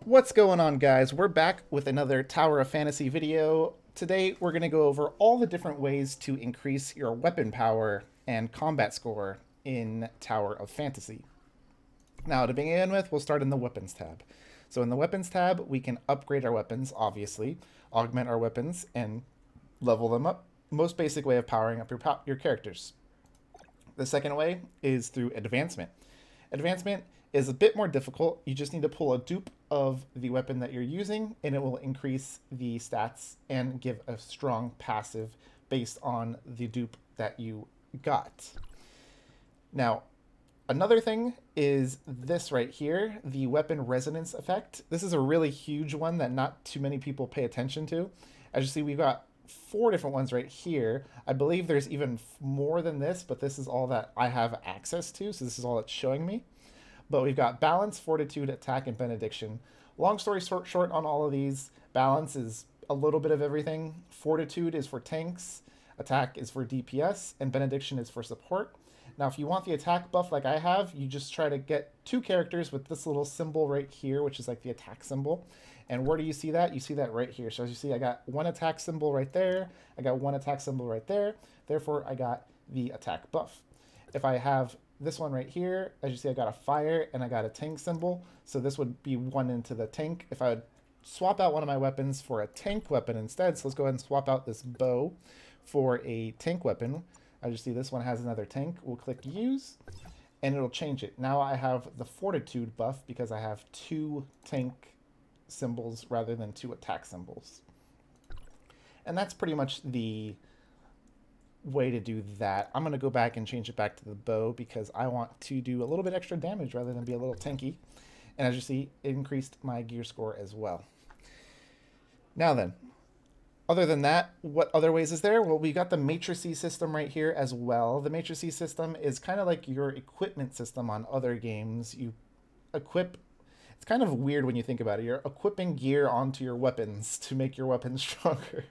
What's going on, guys? We're back with another Tower of Fantasy video. Today we're going to go over all the different ways to increase your weapon power and combat score in Tower of Fantasy. Now, to begin with, we'll start in the Weapons tab. So in the Weapons tab, we can upgrade our weapons, obviously, augment our weapons, and level them up. Most basic way of powering up your characters. The second way is through Advancement. Advancement is a bit more difficult. You just need to pull a dupe of the weapon that you're using, and it will increase the stats and give a strong passive based on the dupe that you got. Now, another thing is this right here, the weapon resonance effect. This is a really huge one that not too many people pay attention to. As you see, we've got 4 different ones right here. I believe there's even more than this, but this is all that I have access to, so this is all it's showing me. But we've got balance, fortitude, attack, and benediction. Long story short on all of these, balance is a little bit of everything. Fortitude is for tanks, attack is for DPS, and benediction is for support. Now, if you want the attack buff like I have, you just try to get 2 characters with this little symbol right here, which is like the attack symbol. And where do you see that? You see that right here. So as you see, I got 1 attack symbol right there. I got 1 attack symbol right there. Therefore, I got the attack buff. If I have this one right here, as you see, I got a fire and I got a tank symbol. So this would be 1 into the tank. If I would swap out one of my weapons for a tank weapon instead, so let's go ahead and swap out this bow for a tank weapon. As you see, this one has another tank. We'll click use and it'll change it. Now I have the fortitude buff because I have 2 tank symbols rather than 2 attack symbols. And that's pretty much the way to do that. I'm going to go back and change it back to the bow because I want to do a little bit extra damage rather than be a little tanky. And as you see, it increased my gear score as well. Now then, other than that, what other ways is there? Well, we got the Matrices System right here as well. The Matrices System is kind of like your equipment system on other games. You equip. It's kind of weird when you think about it. You're equipping gear onto your weapons to make your weapons stronger.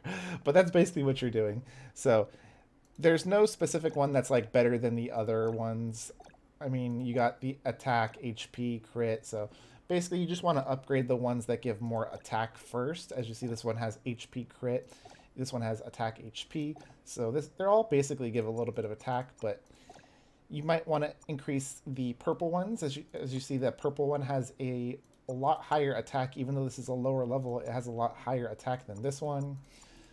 But that's basically what you're doing. So there's no specific one that's like better than the other ones. I mean, you got the attack, HP, crit. So basically you just want to upgrade the ones that give more attack first. As you see, this one has HP crit. This one has attack HP. So they're all basically give a little bit of attack, but you might want to increase the purple ones. As you see, that purple one has a lot higher attack. Even though this is a lower level, it has a lot higher attack than this one.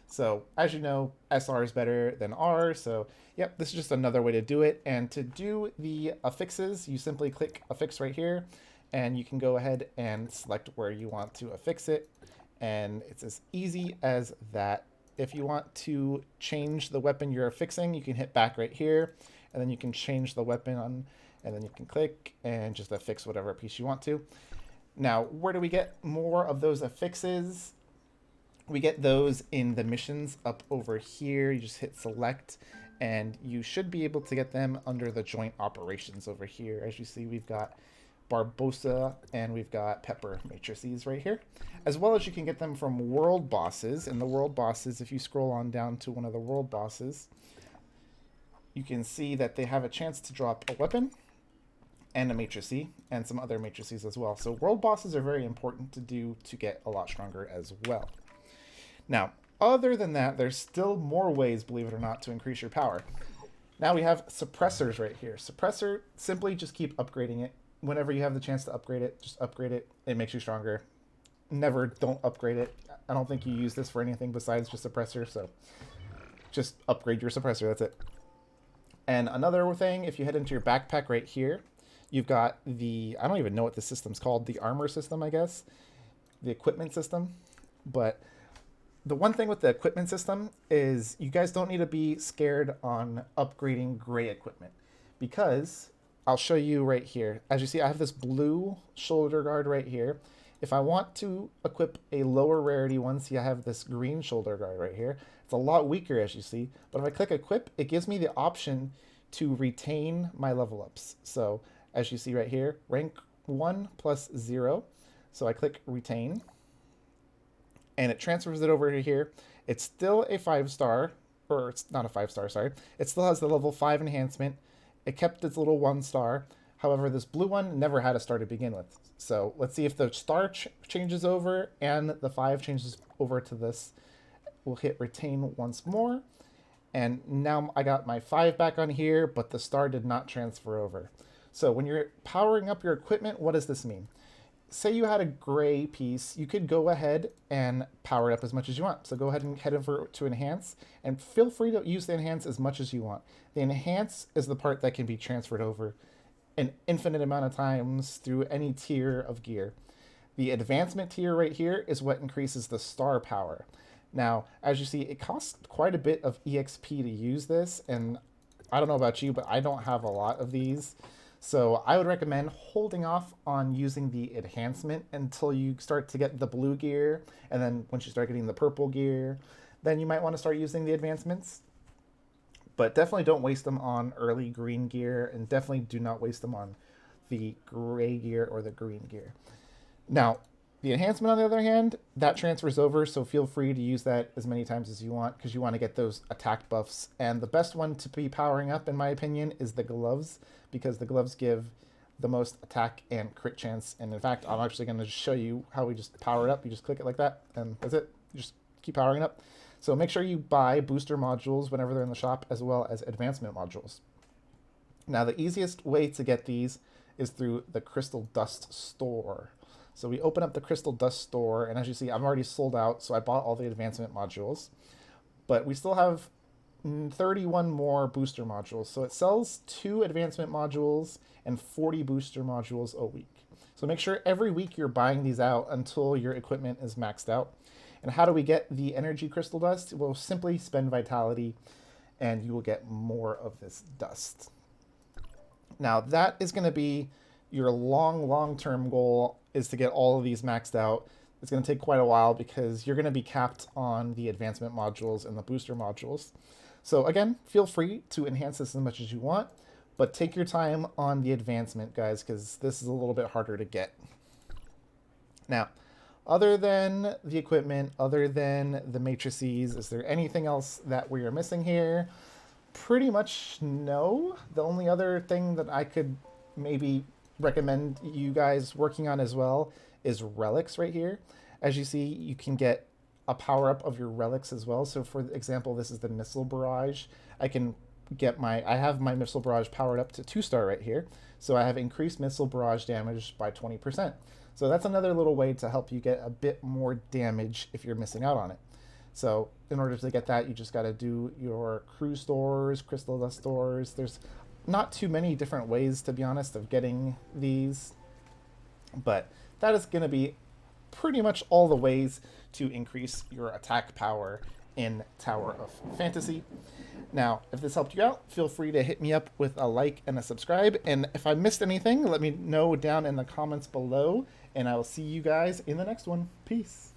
So as you know, SR is better than R. So yep, this is just another way to do it. And to do the affixes, you simply click affix right here, and you can go ahead and select where you want to affix it. And it's as easy as that. If you want to change the weapon you're affixing, you can hit back right here, and then you can change the weapon on, and then you can click and just affix whatever piece you want to. Now, where do we get more of those affixes? We get those in the missions up over here. You just hit select and you should be able to get them under the joint operations over here. As you see, we've got Barbosa and we've got Pepper matrices right here, as well as you can get them from world bosses. And the world bosses, if you scroll on down to one of the world bosses, you can see that they have a chance to drop a weapon and a matrice and some other matrices as well. So world bosses are very important to do to get a lot stronger as well. Now, other than that, there's still more ways, believe it or not, to increase your power. Now we have suppressors right here. Suppressor, simply just keep upgrading it. Whenever you have the chance to upgrade it, just upgrade it. It makes you stronger. Never don't upgrade it. I don't think you use this for anything besides just suppressor, so just upgrade your suppressor, that's it. And another thing, if you head into your backpack right here, you've got the, I don't even know what the system's called, the armor system, I guess, the equipment system. But the one thing with the equipment system is you guys don't need to be scared on upgrading gray equipment, because I'll show you right here. As you see, I have this blue shoulder guard right here. If I want to equip a lower rarity one, see I have this green shoulder guard right here. It's a lot weaker, as you see, but if I click equip, it gives me the option to retain my level ups. So as you see right here, rank 1 plus 0. So I click retain, and it transfers it over to here. It's still a 5-star, or it's not a 5-star, sorry. It still has the level 5 enhancement. It kept its little 1-star. However, this blue one never had a star to begin with. So let's see if the star changes over and the 5 changes over to this. We'll hit retain once more. And now I got my 5 back on here, but the star did not transfer over. So when you're powering up your equipment, what does this mean? Say you had a gray piece, you could go ahead and power it up as much as you want. So go ahead and head over to Enhance, and feel free to use the Enhance as much as you want. The Enhance is the part that can be transferred over an infinite amount of times through any tier of gear. The Advancement tier right here is what increases the star power. Now, as you see, it costs quite a bit of EXP to use this, and I don't know about you, but I don't have a lot of these. So I would recommend holding off on using the enhancement until you start to get the blue gear, and then once you start getting the purple gear, then you might want to start using the advancements. But definitely don't waste them on early green gear, and definitely do not waste them on the gray gear or the green gear. Now, the enhancement, on the other hand, that transfers over, so feel free to use that as many times as you want, because you want to get those attack buffs. And the best one to be powering up, in my opinion, is the gloves, because the gloves give the most attack and crit chance. And in fact, I'm actually going to show you how we just power it up. You just click it like that, and that's it. You just keep powering it up. So make sure you buy booster modules whenever they're in the shop, as well as advancement modules. Now, the easiest way to get these is through the Crystal Dust store. So we open up the Crystal Dust store, and as you see, I'm already sold out, so I bought all the advancement modules. But we still have 31 more booster modules. So it sells 2 advancement modules and 40 booster modules a week. So make sure every week you're buying these out until your equipment is maxed out. And how do we get the energy crystal dust? We'll simply spend vitality, and you will get more of this dust. Now, that is going to be your long-term goal, is to get all of these maxed out. It's going to take quite a while because you're going to be capped on the advancement modules and the booster modules. So again, feel free to enhance this as much as you want, but take your time on the advancement, guys, because this is a little bit harder to get. Now, other than the equipment, other than the matrices, is there anything else that we are missing here? Pretty much no. The only other thing that I could maybe recommend you guys working on as well is relics right here. As you see, you can get a power up of your relics as well. So for example, this is the missile barrage. I have my missile barrage powered up to 2-star right here. So I have increased missile barrage damage by 20%. So that's another little way to help you get a bit more damage if you're missing out on it. So in order to get that, you just got to do your crew stores, crystal dust stores. There's not too many different ways, to be honest, of getting these, but that is going to be pretty much all the ways to increase your attack power in Tower of Fantasy. Now, if this helped you out, feel free to hit me up with a like and a subscribe, and if I missed anything, let me know down in the comments below, and I will see you guys in the next one. Peace.